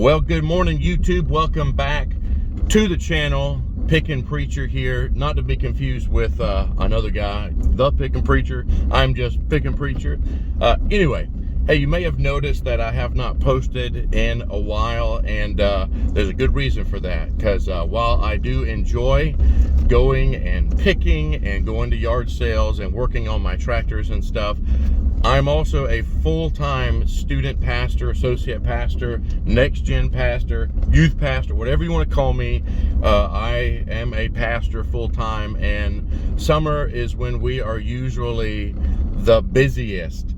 Well, good morning, YouTube. Welcome back to the channel. Pickin' Preacher here, not to be confused with another guy, the Pickin' Preacher. I'm just Pickin' Preacher. Anyway, hey, you may have noticed that I have not posted in a while, and there's a good reason for that, because while I do enjoy going and picking and going to yard sales and working on my tractors and stuff, I'm also a full-time student pastor, associate pastor, next-gen pastor, youth pastor, whatever you want to call me. I am a pastor full-time, and summer is when we are usually the busiest.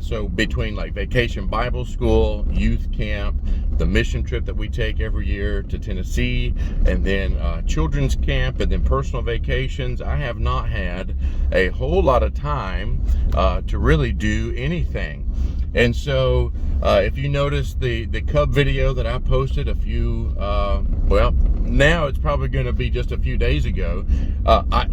So between like Vacation Bible School, youth camp, the mission trip that we take every year to Tennessee, and then children's camp, and then personal vacations, I have not had a whole lot of time to really do anything. And so if you notice the Cub video that I posted a few, well, now it's probably going to be just a few days ago.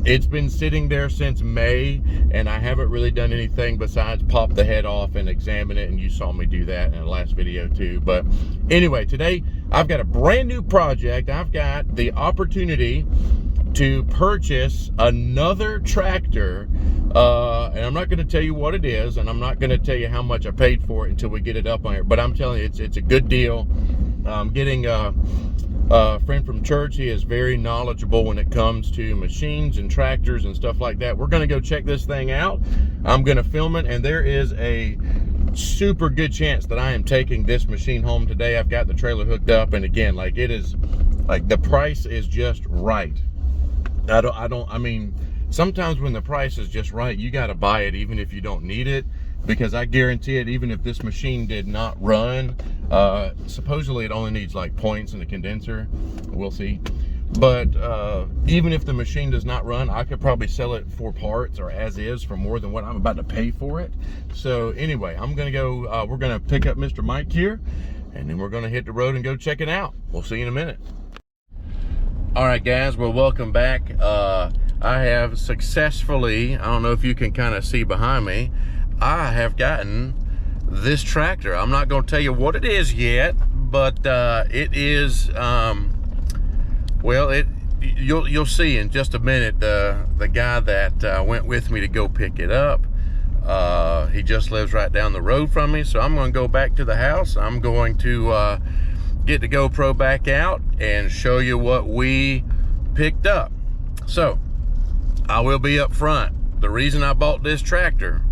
It's been sitting there since May, and I haven't really done anything besides pop the head off and examine it, and you saw me do that in the last video too. But anyway, today I've got a brand new project. I've got the opportunity to purchase another tractor, and I'm not going to tell you what it is, and I'm not going to tell you how much I paid for it until we get it up on here, but I'm telling you, it's a good deal. I'm getting a friend from church. He is very knowledgeable when it comes to machines and tractors and stuff like that. We're going to go check this thing out. I'm going to film it, and there is a super good chance that I am taking this machine home today. I've got the trailer hooked up, and again, like, it is like the price is just right. I mean, sometimes when the price is just right, you got to buy it even if you don't need it, because I guarantee it, even if this machine did not run, supposedly it only needs like points and a condenser, we'll see, but even if the machine does not run, I could probably sell it for parts or as is for more than what I'm about to pay for it. So anyway, I'm gonna go, we're gonna pick up Mr. Mike here, and then we're gonna hit the road and go check it out. We'll see you in a minute. All right, guys, well, welcome back. I have successfully, I don't know if you can kind of see behind me, I have gotten this tractor. I'm not going to tell you what it is yet, but it is, well, you'll see in just a minute. The guy that went with me to go pick it up, he just lives right down the road from me, so I'm going to go back to the house. I'm going to get the GoPro back out and show you what we picked up. So I will be up front. The reason I bought this tractor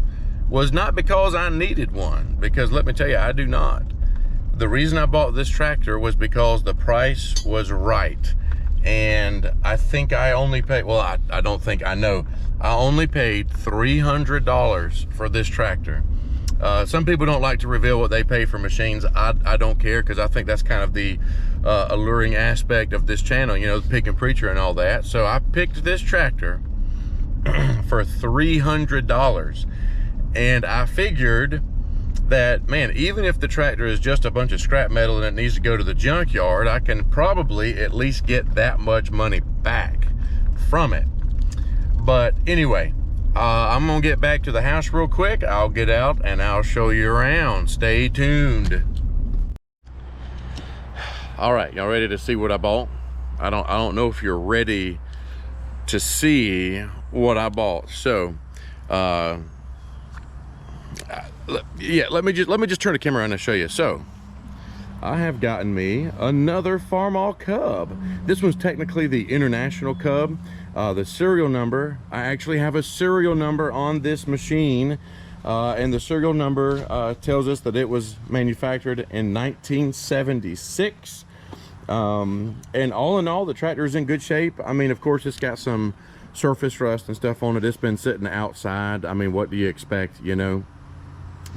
was not because I needed one, because let me tell you, I do not. The reason I bought this tractor was because the price was right. And I think I only paid, well, I don't think, I know, I only paid $300 for this tractor. Some people don't like to reveal what they pay for machines. I don't care, because I think that's kind of the alluring aspect of this channel, you know, the Pickin' Preacher and all that. So I picked this tractor for $300, and I figured that, man, even if the tractor is just a bunch of scrap metal and it needs to go to the junkyard, I can probably at least get that much money back from it. But anyway, I'm gonna get back to the house real quick. I'll get out and I'll show you around. Stay tuned. All right, y'all ready to see what I bought? I don't know if you're ready to see what I bought. So yeah, let me just turn the camera around and show you. So I have gotten me another Farmall Cub. This one's technically the International Cub. The serial number, I actually have a serial number on this machine, and the serial number tells us that it was manufactured in 1976. And all in all, the tractor is in good shape. I mean, of course, it's got some surface rust and stuff on it. It's been sitting outside. I mean, what do you expect, you know?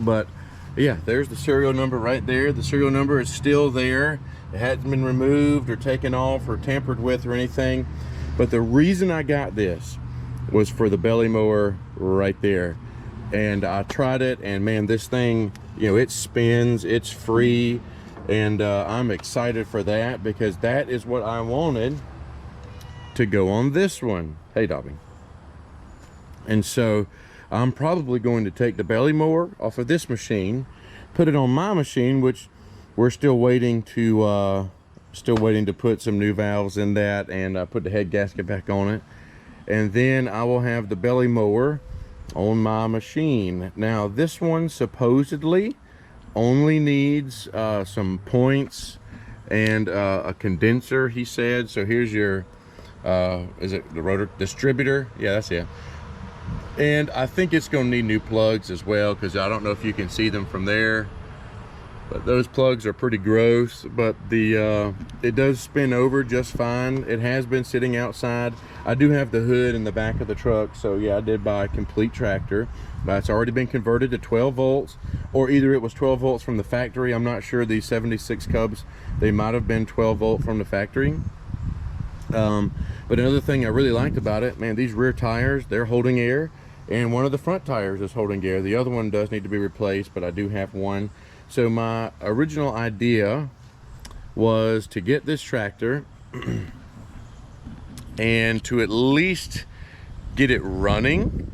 But yeah, there's the serial number right there. The serial number is still there. It hasn't been removed or taken off or tampered with or anything. But the reason I got this was for the belly mower right there. And I tried it, and man, this thing, you know, it spins, it's free, and I'm excited for that, because that is what I wanted to go on this one. Hey, Dobby. And so I'm probably going to take the belly mower off of this machine, put it on my machine, which we're still waiting to put some new valves in that and put the head gasket back on it. And then I will have the belly mower on my machine. Now this one supposedly only needs some points and a condenser, he said. So here's your is it the rotor distributor? Yeah, that's it. And I think it's going to need new plugs as well, because I don't know if you can see them from there, but those plugs are pretty gross. But the it does spin over just fine. It has been sitting outside. I do have the hood in the back of the truck, so yeah, I did buy a complete tractor, but it's already been converted to 12 volts, or either it was 12 volts from the factory. I'm not sure. These 76 Cubs, they might have been 12 volt from the factory. But another thing I really liked about it, man, these rear tires, they're holding air, and one of the front tires is holding air. The other one does need to be replaced, but I do have one. So my original idea was to get this tractor and to at least get it running.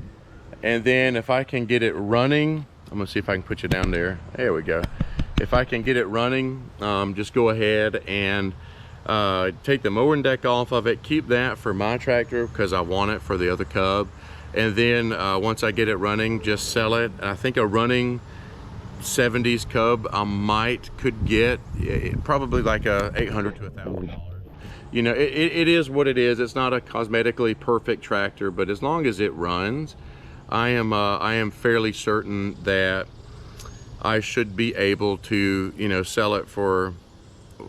And then if I can get it running, I'm gonna see if I can put you down there. There we go. If I can get it running, just go ahead and take the mowing deck off of it, keep that for my tractor because I want it for the other Cub. And then once I get it running, just sell it. I think a running 70s Cub I could get probably like a $800 to $1,000. You know, it is what it is. It's not a cosmetically perfect tractor, but as long as it runs, I am fairly certain that I should be able to, you know, sell it for,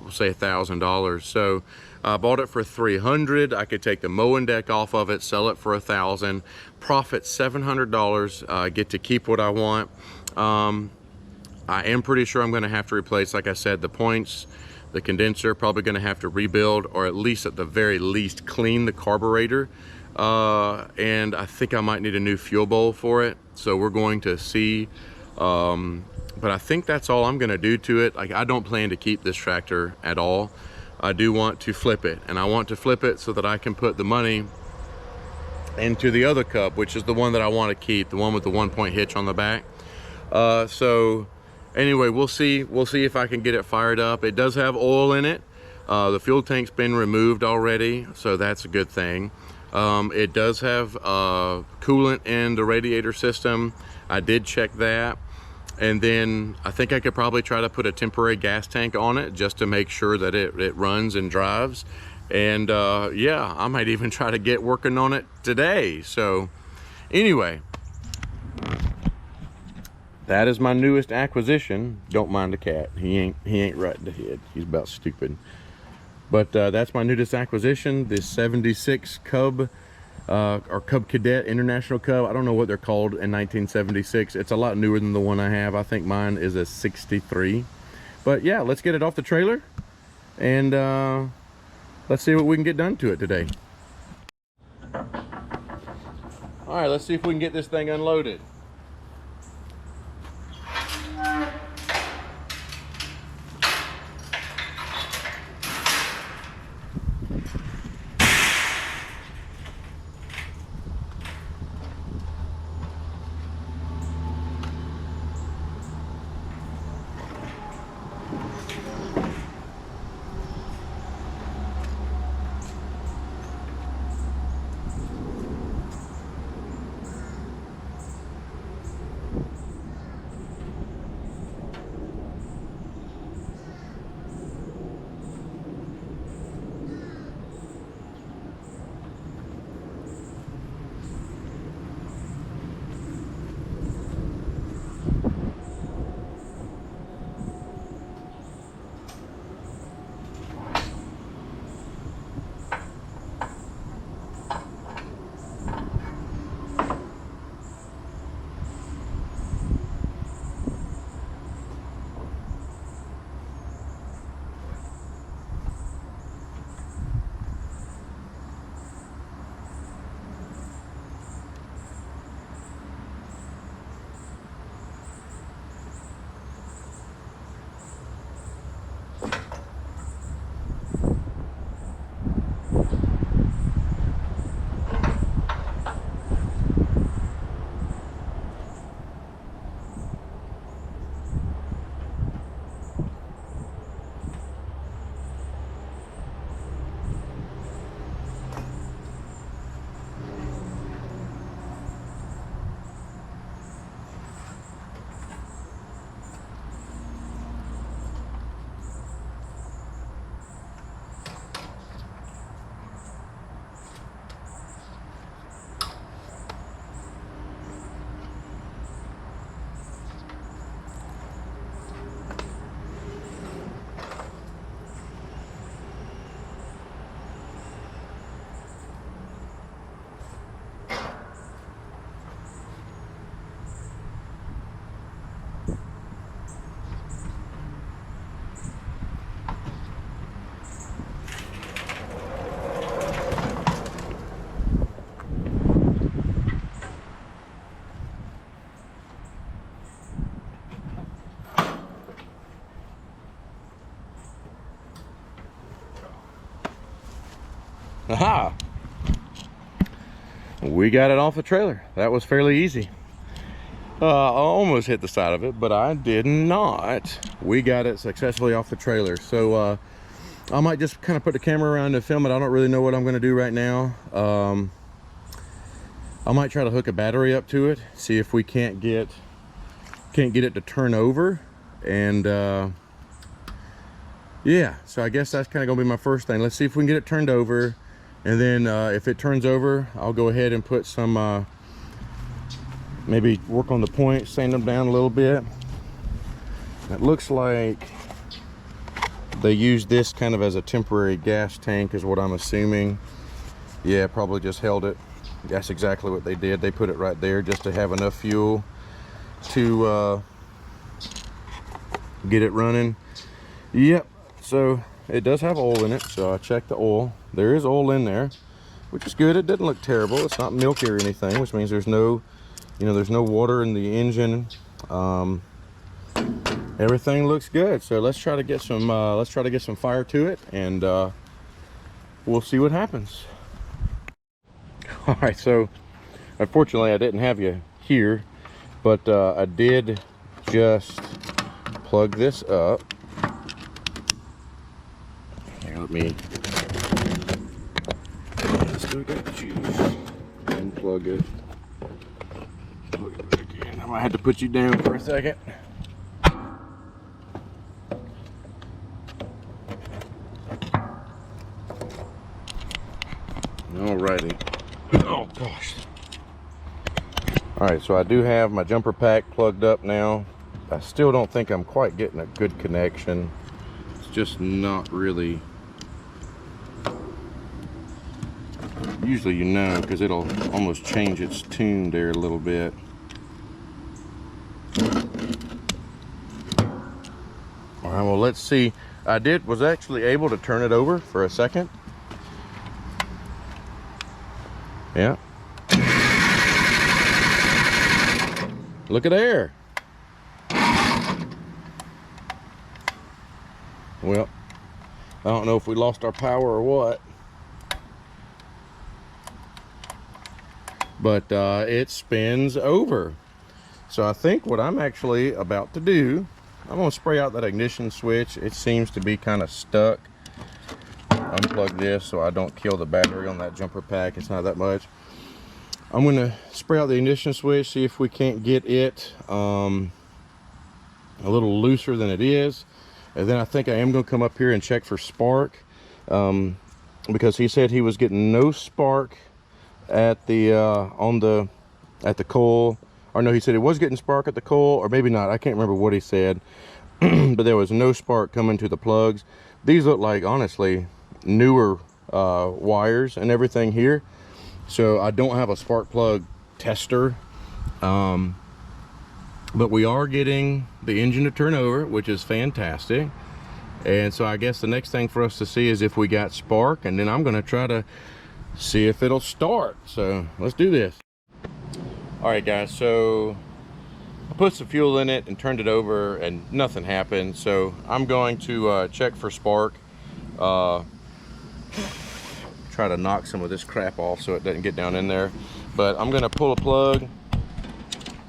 say, $1,000. So I bought it for $300. I could take the mowing deck off of it, sell it for $1,000, profit $700, get to keep what I want. I am pretty sure I'm going to have to replace, like I said, the points, the condenser, probably going to have to rebuild, or at least at the very least clean the carburetor. And I think I might need a new fuel bowl for it. So we're going to see. But I think that's all I'm going to do to it. Like, I don't plan to keep this tractor at all. I do want to flip it, and I want to flip it so that I can put the money into the other Cub, which is the one that I want to keep, the one with the 1-point hitch on the back. So anyway, we'll see if I can get it fired up. It does have oil in it. The fuel tank's been removed already, so that's a good thing. It does have coolant in the radiator system. I did check that. And then I think I could probably try to put a temporary gas tank on it just to make sure that it runs and drives. And yeah, I might even try to get working on it today. So anyway, that is my newest acquisition. Don't mind the cat. He ain't right in the head. He's about stupid. But that's my newest acquisition, this 76 Cub. Or Cub Cadet, International Cub. I don't know what they're called in 1976. It's a lot newer than the one I have. I think mine is a 63. But yeah, let's get it off the trailer and let's see what we can get done to it today. All right, let's see if we can get this thing unloaded. Aha! We got it off the trailer. That was fairly easy. I almost hit the side of it, but I did not. We got it successfully off the trailer. So I might just kind of put the camera around to film it. I don't really know what I'm going to do right now. I might try to hook a battery up to it, see if we can't get it to turn over. And yeah, so I guess that's kind of gonna be my first thing. Let's see if we can get it turned over, and then if it turns over, I'll go ahead and put some maybe work on the points, sand them down a little bit. It looks like they use this kind of as a temporary gas tank is what I'm assuming. Yeah, probably just held it. That's exactly what they did. They put it right there just to have enough fuel to get it running. Yep, so it does have oil in it, so I checked the oil. There is oil in there, which is good. It didn't look terrible. It's not milky or anything, which means there's no, there's no water in the engine. Everything looks good. So let's try to get some fire to it, and we'll see what happens. All right, so unfortunately I didn't have you here, but I did just plug this up. Here, let me still got the juice. Unplug it. Plug it back in. I might have to put you down for a second. Alrighty. Oh gosh. Alright, so I do have my jumper pack plugged up now. I still don't think I'm quite getting a good connection. It's just not really. Usually you know, because it'll almost change its tune there a little bit. Alright, well let's see. I was actually able to turn it over for a second. Yeah. Look at there. Well, I don't know if we lost our power or what, but it spins over. So I think what I'm actually about to do, I'm going to spray out that ignition switch. It seems to be kind of stuck. Unplug this so I don't kill the battery on that jumper pack. It's not that much. I'm going to spray out the ignition switch, see if we can't get it a little looser than it is. And then I think I am going to come up here and check for spark, because he said he was getting no spark at the at the coil. Or no, he said he was getting spark at the coil, or maybe not. I can't remember what he said. But there was no spark coming to the plugs. These look like, honestly, newer wires and everything here. So I don't have a spark plug tester, but we are getting the engine to turn over, which is fantastic. And so I guess the next thing for us to see is if we got spark, and then I'm going to try to see if it'll start. So let's do this. All right guys, so I put some fuel in it and turned it over and nothing happened. So I'm going to check for spark. Try to knock some of this crap off so it doesn't get down in there. But I'm gonna pull a plug,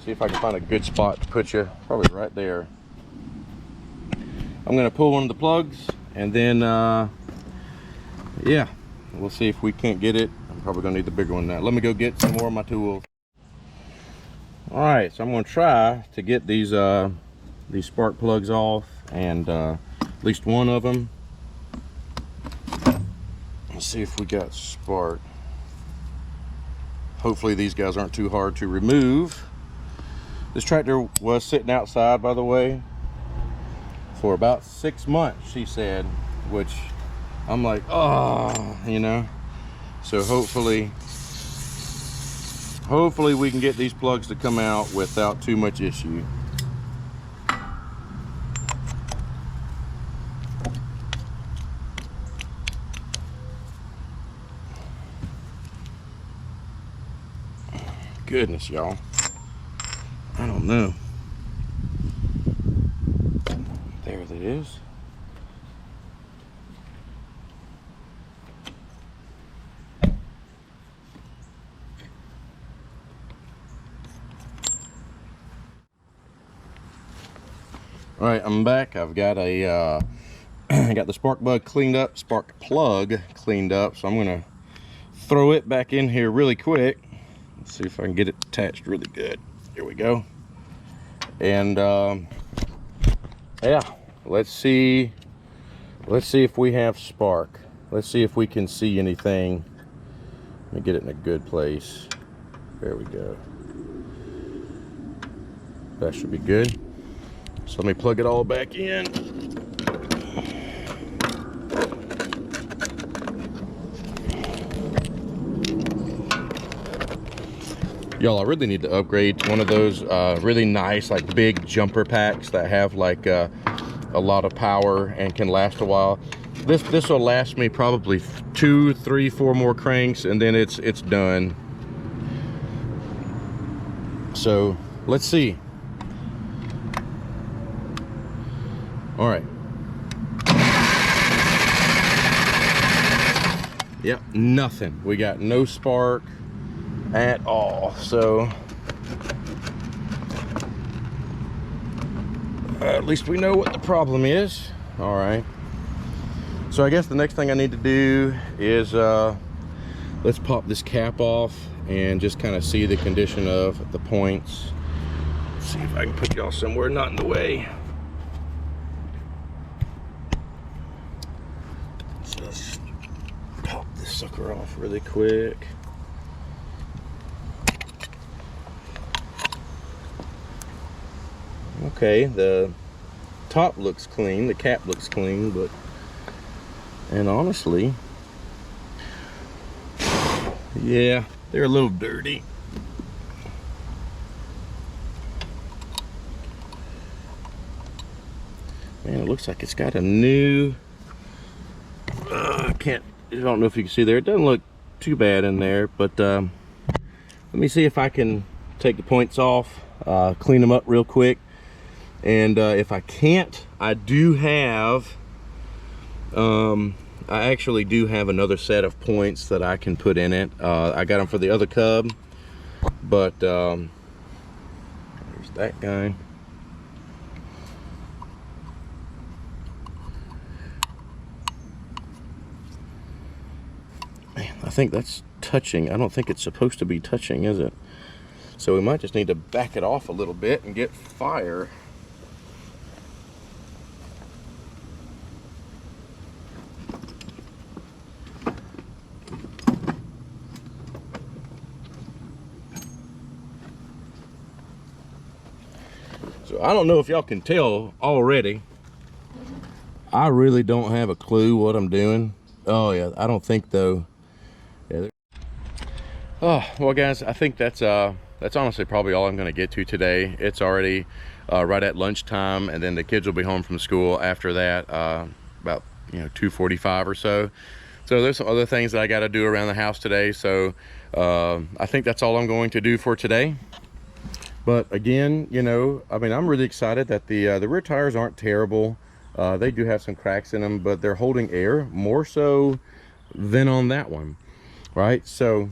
see if I can find a good spot to put you, probably right there. I'm gonna pull one of the plugs, and then yeah, we'll see if we can't get it. I'm probably gonna need the bigger one now. Let me go get some more of my tools. All right, so I'm gonna try to get these spark plugs off, and at least one of them. Let's see if we got spark. Hopefully these guys aren't too hard to remove. This tractor was sitting outside, by the way, for about 6 months, she said, which I'm like, oh, you know. So hopefully we can get these plugs to come out without too much issue. Goodness, y'all, I don't know. There it is. All right, I'm back. I've got a I got the spark plug cleaned up, so I'm gonna throw it back in here really quick. Let's see if I can get it attached really good. Here we go. And yeah, let's see if we have spark. Let's see if we can see anything. Let me get it in a good place. There we go. That should be good. So let me plug it all back in. Y'all, I really need to upgrade to one of those really nice, like big jumper packs that have like a lot of power and can last a while. This will last me probably 2, 3, 4 more cranks, and then it's done. So let's see. All right. Yep, nothing. We got no spark at all. So at least we know what the problem is. All right. So I guess the next thing I need to do is let's pop this cap off and just kind of see the condition of the points. Let's see if I can put y'all somewhere not in the way. Just pop this sucker off really quick. Okay, the top looks clean, the cap looks clean, but, and honestly, yeah, they're a little dirty. Man, it looks like it's got a new, I don't know if you can see there, it doesn't look too bad in there, but let me see if I can take the points off, clean them up real quick. And if I can't, I do have, I actually do have another set of points that I can put in it. I got them for the other Cub, but there's that guy. Man, I think that's touching. I don't think it's supposed to be touching, is it? So we might just need to back it off a little bit and get fire. So I don't know if y'all can tell already, I really don't have a clue what I'm doing. Oh yeah, I don't think though. Yeah. Oh, well guys, I think that's honestly probably all I'm gonna get to today. It's already right at lunchtime, and then the kids will be home from school after that, about 2:45 or so. So there's some other things that I got to do around the house today. So I think that's all I'm going to do for today. But again, I mean, I'm really excited that the rear tires aren't terrible. They do have some cracks in them, but they're holding air more so than on that one, right? So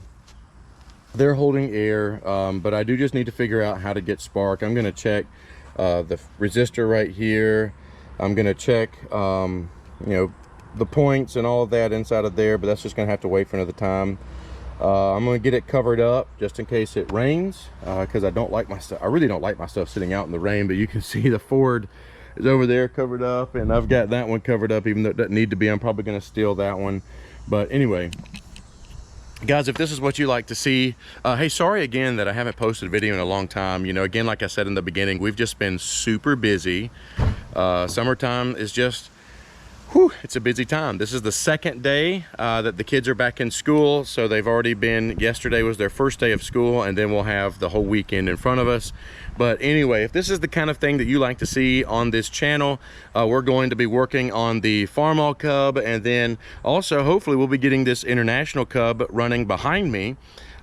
they're holding air, but I do just need to figure out how to get spark. I'm going to check the resistor right here. I'm going to check, the points and all of that inside of there, but that's just going to have to wait for another time. I'm going to get it covered up just in case it rains, because I really don't like my stuff sitting out in the rain. But you can see the Ford is over there covered up, and I've got that one covered up, even though it doesn't need to be. I'm probably going to steal that one. But anyway, guys, if this is what you like to see, hey, sorry again that I haven't posted a video in a long time. Again, like I said in the beginning, we've just been super busy. Summertime is just, whew, it's a busy time. This is the second day that the kids are back in school. So they've already been, yesterday was their first day of school, and then we'll have the whole weekend in front of us. But anyway, if this is the kind of thing that you like to see on this channel, we're going to be working on the Farmall Cub, and then also hopefully we'll be getting this International Cub running behind me.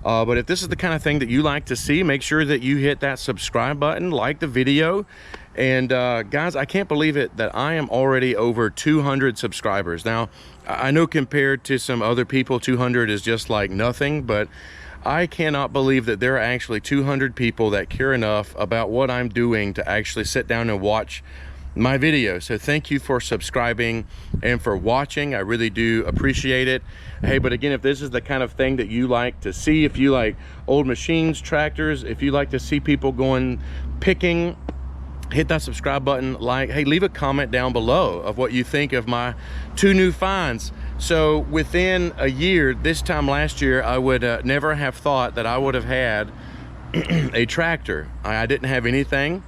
But if this is the kind of thing that you like to see, make sure that you hit that subscribe button, like the video. And guys, I can't believe it that I am already over 200 subscribers. Now, I know compared to some other people, 200 is just like nothing, but I cannot believe that there are actually 200 people that care enough about what I'm doing to actually sit down and watch my video. So thank you for subscribing and for watching. I really do appreciate it. Hey, but again, if this is the kind of thing that you like to see, if you like old machines, tractors, if you like to see people going picking, hit that subscribe button. Like, hey, leave a comment down below of what you think of my 2 new finds. So within a year, this time last year, I would never have thought that I would have had a tractor. I didn't have anything.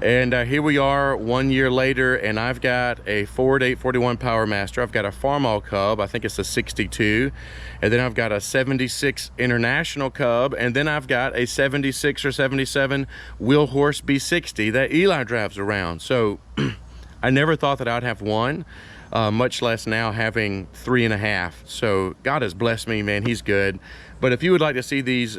And here we are 1 year later, and I've got a Ford 841 Powermaster. I've got a Farmall Cub, I think it's a 62. And then I've got a 76 International Cub. And then I've got a 76 or 77 Wheel Horse B60 that Eli drives around. So I never thought that I'd have one, much less now having 3.5. So God has blessed me, man, he's good. But if you would like to see these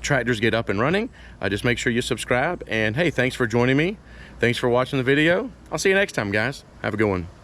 tractors get up and running, just make sure you subscribe. And hey, thanks for joining me. Thanks for watching the video. I'll see you next time, guys. Have a good one.